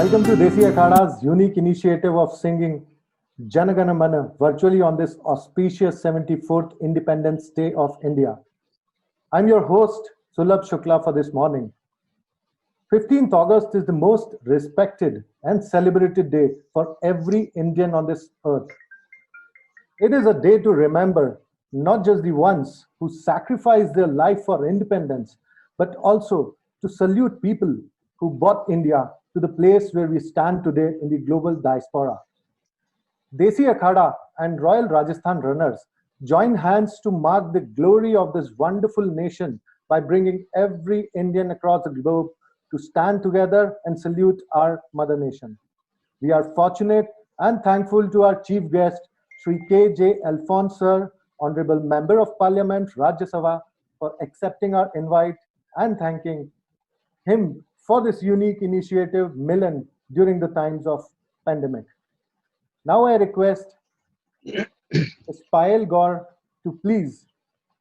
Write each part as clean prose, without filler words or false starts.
Welcome to Desi Akhada's unique initiative of singing Jana Gana Mana virtually on this auspicious 74th Independence Day of India. I'm your host, Sulabh Shukla, for this morning. 15th August is the most respected and celebrated day for every Indian on this earth. It is a day to remember not just the ones who sacrificed their life for independence, but also to salute people who brought India to the place where we stand today in the global diaspora. Desi Akhada and Royal Rajasthan Runners join hands to mark the glory of this wonderful nation by bringing every Indian across the globe to stand together and salute our mother nation. We are fortunate and thankful to our chief guest, Sri K.J. Alphonse Sir, Honorable Member of Parliament, Rajya Sabha, for accepting our invite and thanking him for this unique initiative, Milan, during the times of pandemic. Now I request Payal Gaur to please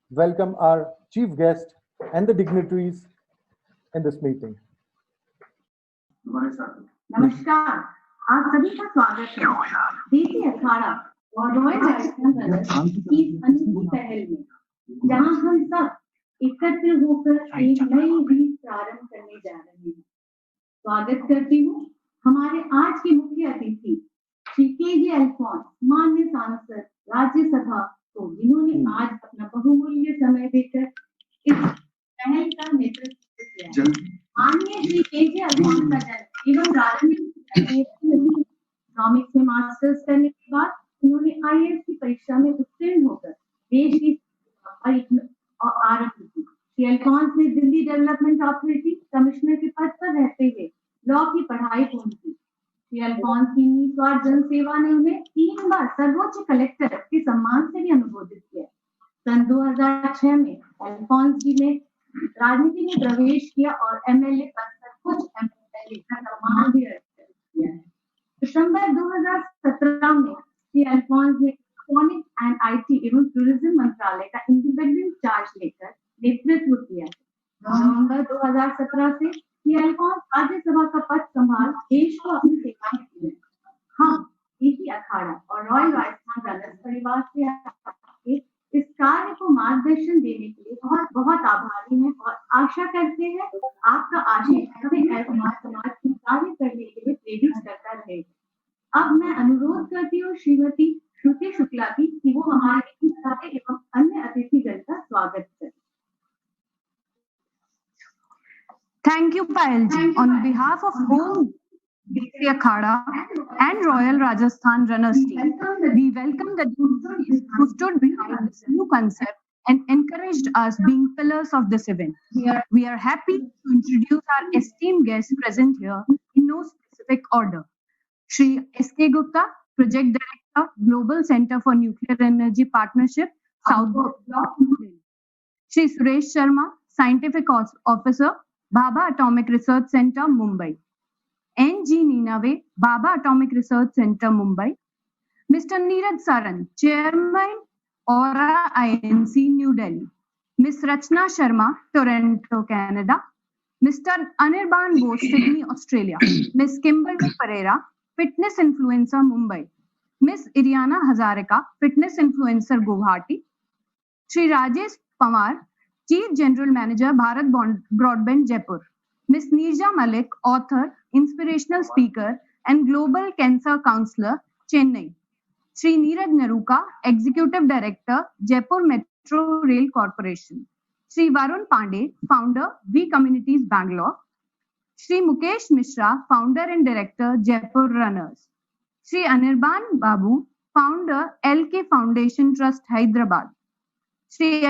welcome our chief guest and the dignitaries in this meeting. नमस्कार, आप सभी का स्वागत है देसी अखाड़ा और royal Rajasthan runners की अनूठी पहल में, जहां हम सब एकत्र होकर एक नई रीत प्रारंभ करने जा रहे हैं। स्वागत करती हूँ हमारे आज के मुख्य अतिथि श्री के.जे. अल्फोंस, माननीय सांसद राज्यसभा को, जिन्होंने आज अपना बहुमूल्य समय देकर इस पहल का नेतृत्व किया। माननीय श्री के.जे. अल्फोंस का जन्म एवं राजनीतिक इकोनॉमिक्स में मास्टर्स करने के बाद उन्होंने IAS की परीक्षा में उत्तीर्ण होकर देश की आरंभ की। श्री अल्फोंस ने दिल्ली डेवलपमेंट अथॉरिटी कमिश्नर के पद पर रहते हुए लॉ की पढ़ाई पूर्ण की। श्री अल्फोंस की निस्वार्थ जन सेवा ने उन्हें 3 बार सर्वोच्च कलेक्टर के सम्मान से भी अनुमोदित किया। सन 2006 में अल्फोंस जी ने राजनीति में प्रवेश किया और MLA पद पर कुछ MLA का सम्मान भी अर्जित किया है। दिसंबर 2017 में श्री अल्फोंस ने इलेक्ट्रॉनिक एंड IT एवं टूरिज्म मंत्रालय का इंडिपेंडेंट चार्ज लेकर नेतृत्व किया। नवंबर 2017 से श्री अल्फोंस राज्यसभा का पद संभाल देश को अपनी सेवाएं दी। हम देसी अखाड़ा और रॉयल राजस्थान रनर्स परिवार से आपके इस कार्य को मार्गदर्शन देने के लिए बहुत बहुत आभारी हैं और आशा करते हैं आपका आशीर्वाद हमें ऐसे समाज में कार्य करने के लिए प्रेरित करता रहेगा। अब मैं अनुरोध करती हूँ श्रीमती श्रुति शुक्ला की कि वो हमारे साथ एवं अन्य अतिथिगण का स्वागत करें। Thank you, Payal ji. On behalf of whole Desi Akhada and Royal Rajasthan Runners team, we welcome the dignitaries who stood behind this new concept and encouraged us being pillars of this event. We are happy to introduce our esteemed guests present here in no specific order. Shri S.K. Gupta, Project Director, Global Center for Nuclear Energy Partnership, South Block, New Delhi. Shri Suresh Sharma, Scientific Officer, Bhabha Atomic Research Center, Mumbai. N.G. Ninave, Bhabha Atomic Research Center, Mumbai. Mr. Neeraj Saran, Chairman, Aura INC, New Delhi. Ms. Rachna Sharma, Toronto, Canada. Mr. Anirban Bose, Sydney, Australia. Ms. Kimberly Pereira, Fitness Influencer, Mumbai. Ms. Iriana Hazarika, Fitness Influencer, Guwahati. Shri Rajesh Pawar, Chief General Manager, Bharat Broadband, Jaipur. Ms. Neerja Malik, author, inspirational speaker, and Global Cancer Counselor, Chennai. Shri Neeraj Naruka, Executive Director, Jaipur Metro Rail Corporation. Shri Varun Pandey, Founder, V Communities, Bangalore. Shri Mukesh Mishra, Founder and Director, Jaipur Runners. Shri Anirban Babu, Founder, LK Foundation Trust, Hyderabad. Shri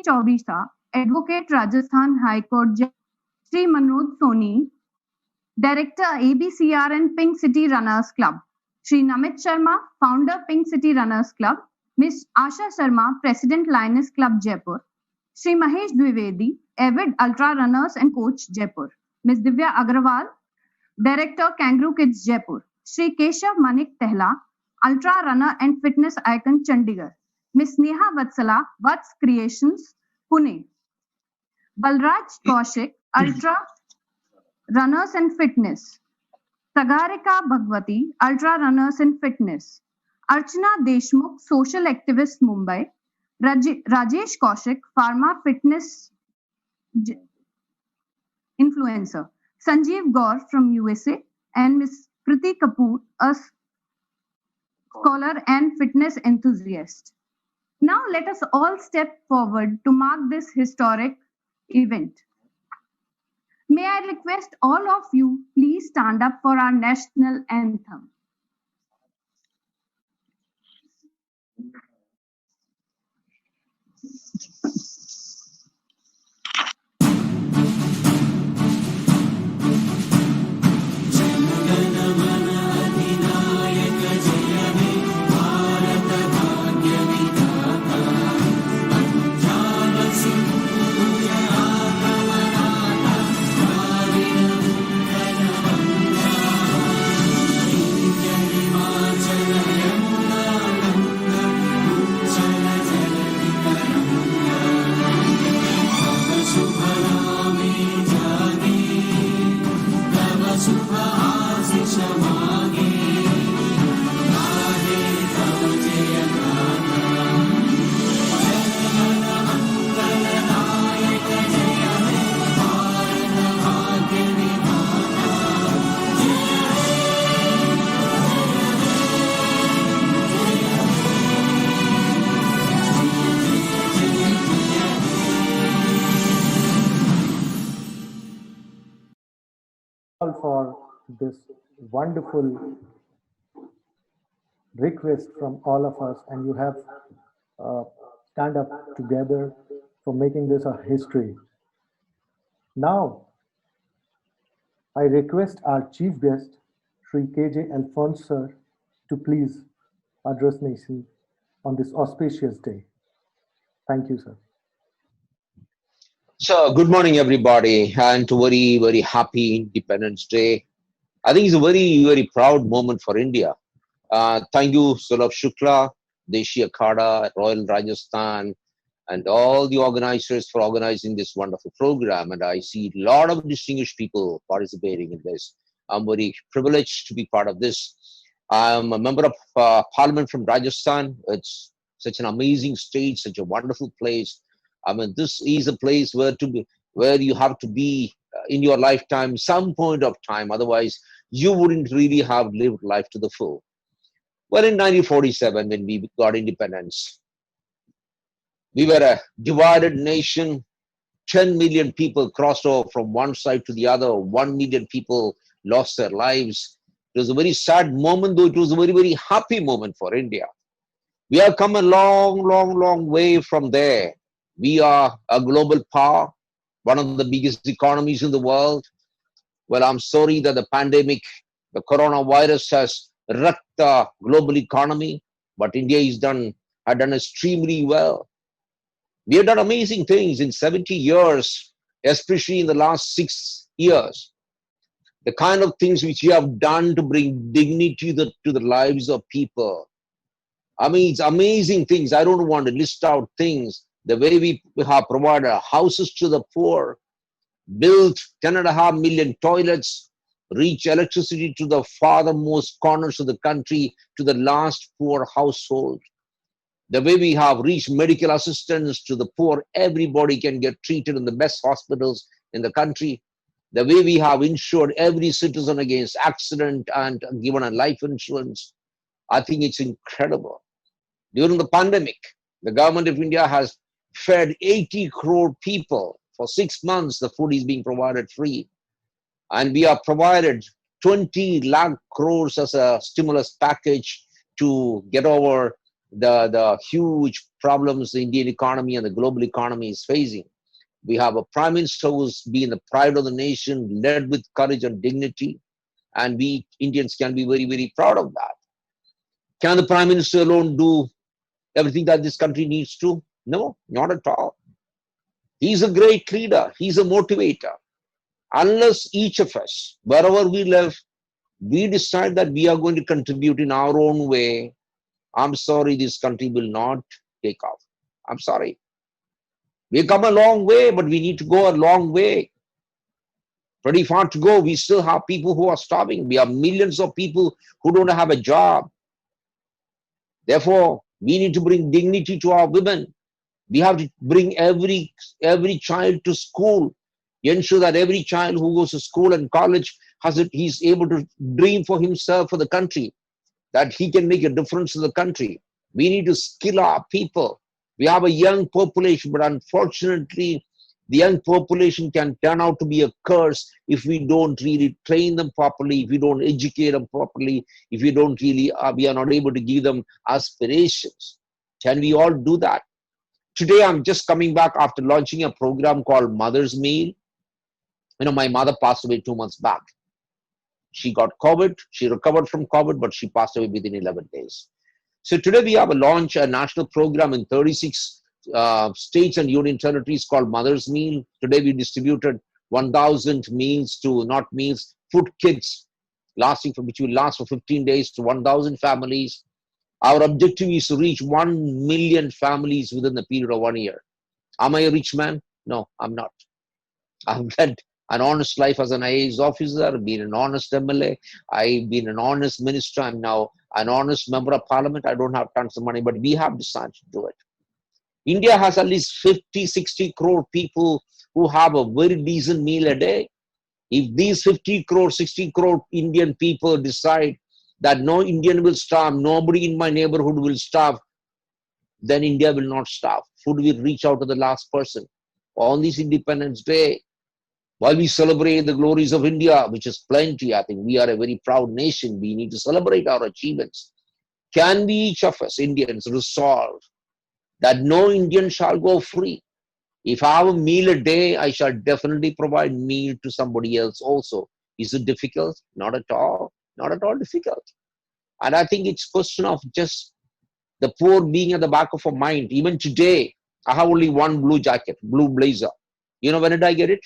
Chaubisa, Advocate, Rajasthan High Court. Shri Manoj Soni, Director, ABCR and Pink City Runners Club. Shri Namit Sharma, Founder, Pink City Runners Club. Ms. Asha Sharma, President, Lioness Club, Jaipur. Shri Mahesh Dwivedi, avid Ultra Runners and Coach, Jaipur. Ms. Divya Agrawal, Director, Kangaroo Kids, Jaipur. Shri Keshav Manik Tehla, Ultra Runner and Fitness Icon, Chandigarh. Ms. Neha Vatsala, Vats Creations, Pune. Balraj Kaushik, Ultra Runners and Fitness. Sagarika Bhagwati, ultra runners in fitness. Archana Deshmukh, social activist Mumbai. Rajesh Kaushik, pharma fitness influencer. Sanjeev Gaur from USA and Ms. Kriti Kapoor, a scholar and fitness enthusiast. Now let us all step forward to mark this historic event. May I request all of you please stand up for our national anthem. All for this wonderful request from all of us, and you have stand up together for making this a history. Now, I request our chief guest, Sri KJ Alphonse sir, to please address nation on this auspicious day. Thank you, sir. So, good morning, everybody, and very, very happy Independence Day. I think it's a very, very proud moment for India. Thank you, Sulabh Shukla, Deshi Akhada, Royal Rajasthan, and all the organizers for organizing this wonderful program. And I see a lot of distinguished people participating in this. I'm very privileged to be part of this. I'm a member of Parliament from Rajasthan. It's such an amazing state, such a wonderful place. I mean, this is a place where you have to be in your lifetime, some point of time. Otherwise, you wouldn't really have lived life to the full. Well, in 1947, when we got independence, we were a divided nation. 10 million people crossed over from one side to the other. 1 million people lost their lives. It was a very sad moment, though it was a very, very happy moment for India. We have come a long, long, long way from there. We are a global power, one of the biggest economies in the world. Well, I'm sorry that the pandemic, the coronavirus has wrecked the global economy, but India had done extremely well. We have done amazing things in 70 years, especially in the last 6 years. The kind of things which we have done to bring dignity to the lives of people. I mean, it's amazing things. I don't want to list out things. The way we have provided houses to the poor, built 10.5 million toilets, reach electricity to the farthermost corners of the country, to the last poor household. The way we have reached medical assistance to the poor, everybody can get treated in the best hospitals in the country. The way we have insured every citizen against accident and given a life insurance, I think it's incredible. During the pandemic, the government of India has fed 80 crore people. For 6 months, the food is being provided free. And we have provided 20 lakh crores as a stimulus package to get over the huge problems the Indian economy and the global economy is facing. We have a prime minister who's been the pride of the nation, led with courage and dignity. And we Indians can be very, very proud of that. Can the prime minister alone do everything that this country needs to? No, not at all. He's a great leader. He's a motivator. Unless each of us, wherever we live, we decide that we are going to contribute in our own way, I'm sorry, this country will not take off. I'm sorry. We've come a long way, but we need to go a long way. pretty far to go. We still have people who are starving. We have millions of people who don't have a job. Therefore, we need to bring dignity to our women. We have to bring every child to school. Ensure that every child who goes to school and college he's able to dream for himself, for the country, that he can make a difference to the country. We need to skill our people. We have a young population, but unfortunately, the young population can turn out to be a curse if we don't really train them properly, if we don't educate them properly, if we don't really, we are not able to give them aspirations. Can we all do that? Today, I'm just coming back after launching a program called Mother's Meal. You know, my mother passed away 2 months back. She got COVID. She recovered from COVID, but she passed away within 11 days. So today we have a national program in 36 states and union territories called Mother's Meal. Today we distributed 1,000 meals to, not meals, food kits, which will last for 15 days to 1,000 families. Our objective is to reach 1 million families within the period of 1 year. Am I a rich man? No, I'm not. I've led an honest life as an IAS officer, been an honest MLA, I've been an honest minister, I'm now an honest member of parliament. I don't have tons of money, but we have decided to do it. India has at least 50, 60 crore people who have a very decent meal a day. If these 50 crore, 60 crore Indian people decide that no Indian will starve, nobody in my neighborhood will starve, then India will not starve. Food will reach out to the last person. On this Independence Day, while we celebrate the glories of India, which is plenty, I think we are a very proud nation. We need to celebrate our achievements. Can we, each of us Indians, resolve that no Indian shall go free? If I have a meal a day, I shall definitely provide meal to somebody else also. Is it difficult? Not at all. Not at all difficult. And I think it's a question of just the poor being at the back of our mind. Even today, I have only one blue jacket, blue blazer. You know when did I get it?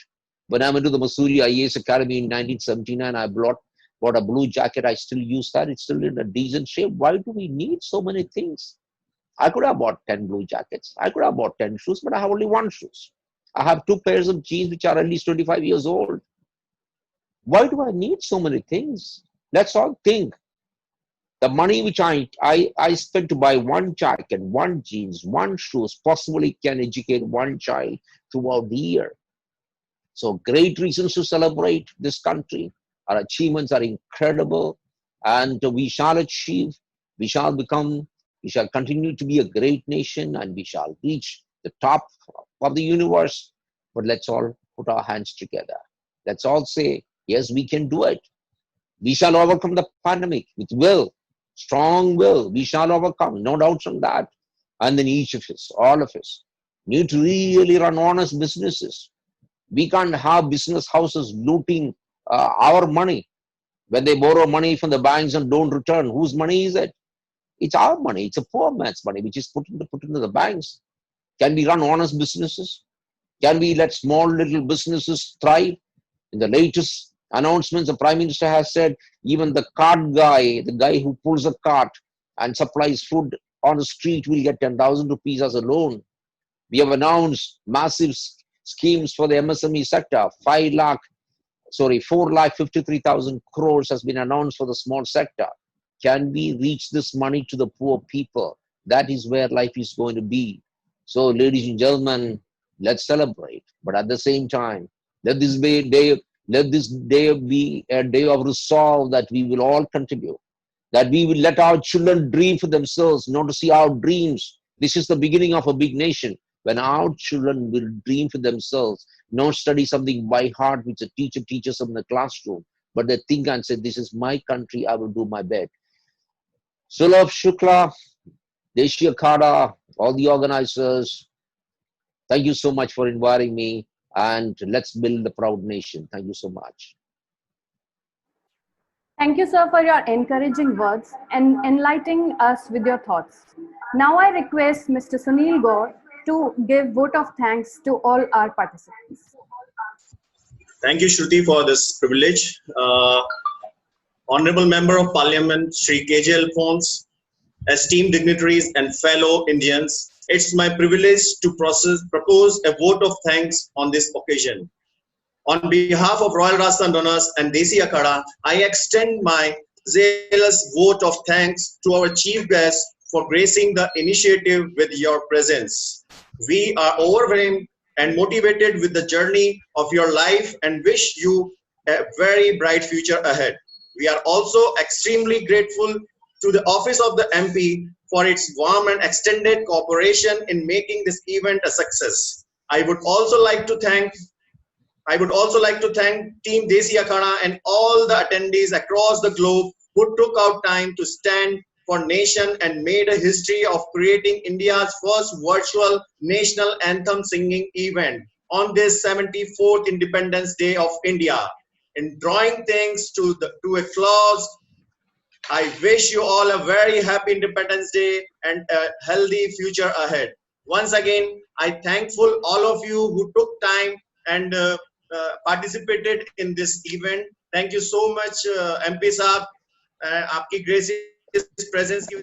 When I went to the Mussoorie IAS Academy in 1979, I bought a blue jacket. I still use that. It's still in a decent shape. Why do we need so many things? I could have bought 10 blue jackets. I could have bought 10 shoes, but I have only one shoes. I have 2 pairs of jeans which are at least 25 years old. Why do I need so many things? Let's all think. The money which I spent to buy one jacket, one jeans, one shoes, possibly can educate one child throughout the year. So great reasons to celebrate this country. Our achievements are incredible, and we shall achieve, we shall continue to be a great nation, and we shall reach the top of the universe. But let's all put our hands together. Let's all say, yes, we can do it. We shall overcome the pandemic with will, strong will. We shall overcome, no doubts on that. And then each of us, all of us, need to really run honest businesses. We can't have business houses looting our money. When they borrow money from the banks and don't return, whose money is it? It's our money. It's a poor man's money, which is put into the banks. Can we run honest businesses? Can we let small little businesses thrive? In the latest announcements, the Prime Minister has said even the cart guy, the guy who pulls a cart and supplies food on the street, will get 10,000 rupees as a loan. We have announced massive schemes for the MSME sector. 4,53,000 crores has been announced for the small sector. Can we reach this money to the poor people? That is where life is going to be. So, ladies and gentlemen, let's celebrate. But at the same time, let this day be a day of resolve that we will all contribute. That we will let our children dream for themselves, not to see our dreams. This is the beginning of a big nation. When our children will dream for themselves, not study something by heart which a teacher teaches them in the classroom, but they think and say, this is my country, I will do my best. Sulabh Shukla, Deshia Akhada, all the organizers, thank you so much for inviting me, and let's build a proud nation. Thank you so much. Thank you, sir, for your encouraging words and enlightening us with your thoughts. Now I request Mr. Sunil Gaur to give vote of thanks to all our participants. Thank you, Shruti, for this privilege. Honorable Member of Parliament, Shri KJ Alphonse, esteemed dignitaries and fellow Indians, it's my privilege to propose a vote of thanks on this occasion. On behalf of Royal Rajasthan Runners and Desi Akhada, I extend my zealous vote of thanks to our chief guest for gracing the initiative with your presence. We are overwhelmed and motivated with the journey of your life and wish you a very bright future ahead. We are also extremely grateful to the Office of the MP for its warm and extended cooperation in making this event a success. I would also like to thank Team Desi Akhada and all the attendees across the globe who took out time to stand for nation and made a history of creating India's first virtual national anthem singing event on this 74th Independence Day of India. In drawing things to a close, I wish you all a very happy Independence Day and a healthy future ahead. Once again, I thankful all of you who took time and participated in this event. Thank you so much, MP Saab. आपकी gracious presence की